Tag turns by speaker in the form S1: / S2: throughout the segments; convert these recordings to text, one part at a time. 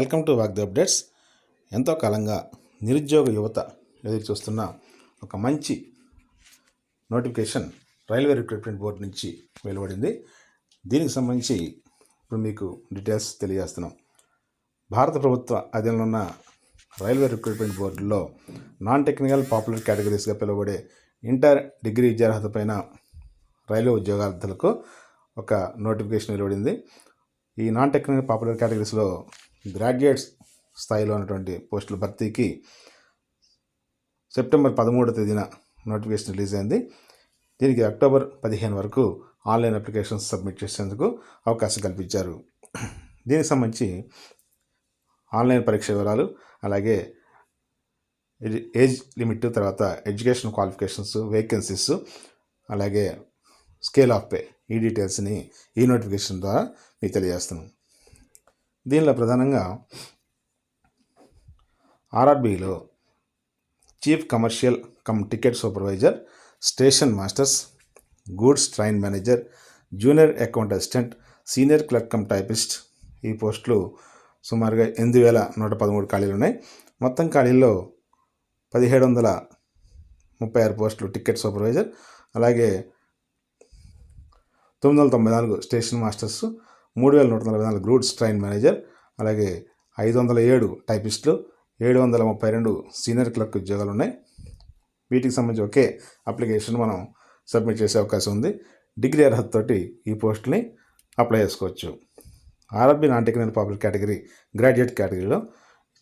S1: Welcome to వాగ్ది updates. ఎంతో కాలంగా నిరుద్యోగ యువత ఎదురు చూస్తున్న ఒక మంచి నోటిఫికేషన్ రైల్వే రిక్రూట్మెంట్ బోర్డు నుంచి వెలువడింది. దీనికి సంబంధించి ఇప్పుడు మీకు డీటెయిల్స్ తెలియజేస్తున్నాం. భారత ప్రభుత్వ అధీనంలో ఉన్న రైల్వే రిక్రూట్మెంట్ బోర్డులో నాన్ టెక్నికల్ పాపులర్ కేటగిరీస్గా పిలువబడే ఇంటర్ డిగ్రీ విద్యార్హత పైన రైల్వే ఉద్యోగార్థులకు ఒక నోటిఫికేషన్ వెలువడింది. ఈ నాన్ టెక్నికల్ పాపులర్ కేటగిరీస్లో గ్రాడ్యుయేట్స్ స్థాయిలో ఉన్నటువంటి పోస్టుల భర్తీకి సెప్టెంబర్ 13వ తేదీన నోటిఫికేషన్ రిలీజ్ అయింది. దీనికి అక్టోబర్ 15 వరకు ఆన్లైన్ అప్లికేషన్స్ సబ్మిట్ చేసేందుకు అవకాశం కల్పించారు. దీనికి సంబంధించి ఆన్లైన్ పరీక్ష వివరాలు, అలాగే ఏజ్ లిమిట్, తర్వాత ఎడ్యుకేషన్ క్వాలిఫికేషన్స్, వేకెన్సీస్, అలాగే స్కేల్ ఆఫ్ పే, ఈ డీటెయిల్స్ని ఈ నోటిఫికేషన్ ద్వారా మీకు తెలియజేస్తున్నాం. దీనిలో ప్రధానంగా ఆర్ఆర్బీలో chief commercial cum ticket supervisor, station masters, goods train manager, junior account assistant, senior clerk cum typist, ఈ పోస్టులు సుమారుగా 8,113 ఖాళీలు ఉన్నాయి. మొత్తం ఖాళీల్లో 1,736 పోస్టులు టికెట్ సూపర్వైజర్, అలాగే 994 station masters, 3,144 goods train manager, అలాగే 507 టైపిస్టులు, 732 సీనియర్ క్లర్క్ ఉద్యోగాలు ఉన్నాయి. వీటికి సంబంధించి ఒకే అప్లికేషన్ మనం సబ్మిట్ చేసే అవకాశం ఉంది. డిగ్రీ అర్హతతోటి ఈ పోస్టుని అప్లై చేసుకోవచ్చు. RRB non technical popular category graduate కేటగిరీలో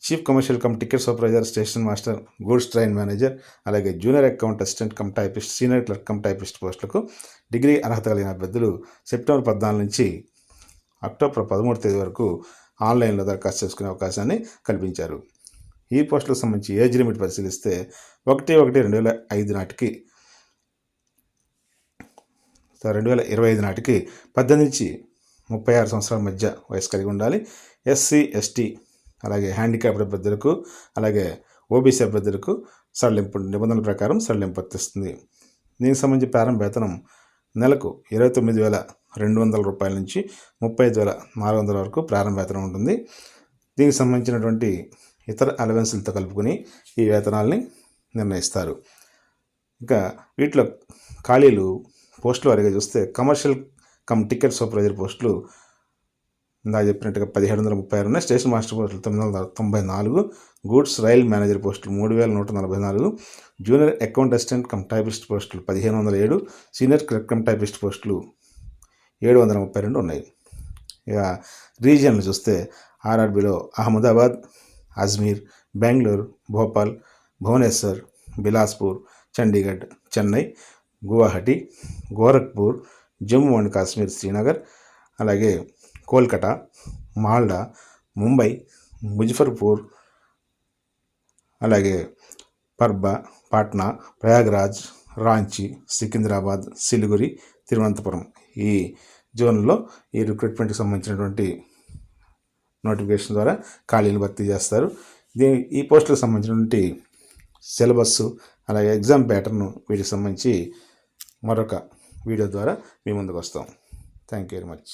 S1: chief commercial cum ticket supervisor, station master, goods train manager, అలాగే junior account assistant cum typist, senior clerk cum typist పోస్టులకు డిగ్రీ అర్హత కలిగిన అభ్యర్థులు సెప్టెంబర్ 14 నుంచి అక్టోబర్ 13వ తేదీ వరకు ఆన్లైన్లో దరఖాస్తు చేసుకునే అవకాశాన్ని కల్పించారు. ఈ పోస్టులకు సంబంధించి ఏజ్ లిమిట్ పరిశీలిస్తే 1/1/2025 నాటికి 18 నుంచి 36 సంవత్సరాల మధ్య వయసు కలిగి ఉండాలి. ఎస్సీ, ఎస్టీ, అలాగే హ్యాండిక్యాప్డ్ అభ్యర్థులకు, అలాగే ఓబీసీ అభ్యర్థులకు సడలింపు నిబంధనల ప్రకారం సడలింపు వర్తిస్తుంది. దీనికి సంబంధించి ప్రారంభ వేతనం నెలకు 29,200 రూపాయల నుంచి 35,400 వరకు ప్రారంభ వేతనం ఉంటుంది. దీనికి సంబంధించినటువంటి ఇతర అలవెన్సులతో కలుపుకొని ఈ వేతనాల్ని నిర్ణయిస్తారు. ఇంకా వీటిలో ఖాళీలు పోస్టుల వారీగా చూస్తే కమర్షియల్ కమ్ టికెట్ సూపర్వైజర్ పోస్టులు ఇందాక చెప్పినట్టుగా 1,736 ఉన్నాయి. స్టేషన్ మాస్టర్ పోస్టులు 994, గూడ్స్ రైల్ మేనేజర్ పోస్టులు 3,144, junior account assistant cum typist పోస్టులు 1,507, సీనియర్ క్లర్క్ కమ్ టైపిస్ట్ పోస్టులు 732 ఉన్నాయి. ఇక రీజియన్లు చూస్తే ఆర్ఆర్బీలో అహ్మదాబాద్, అజ్మీర్, బెంగళూరు, భోపాల్, భువనేశ్వర్, బిలాస్పూర్, చండీగఢ్, చెన్నై, గువాహటి, గోరఖ్పూర్, జమ్మూ అండ్ కాశ్మీర్, శ్రీనగర్, అలాగే కోల్కతా, మాల్డా, ముంబై, ముజఫర్పూర్, అలాగే పర్బా, పాట్నా, ప్రయాగ్రాజ్, రాంచీ, సికింద్రాబాద్, సిలిగురి, తిరువనంతపురం, ఈ జోన్లో ఈ రిక్రూట్మెంట్కి సంబంధించినటువంటి నోటిఫికేషన్ ద్వారా ఖాళీలు భర్తీ చేస్తారు. ఈ పోస్టులకు సంబంధించినటువంటి సిలబస్సు, అలాగే ఎగ్జామ్ ప్యాటర్ను, వీటికి సంబంధించి మరొక వీడియో ద్వారా మీ ముందుకు వస్తాం. Thank you very much.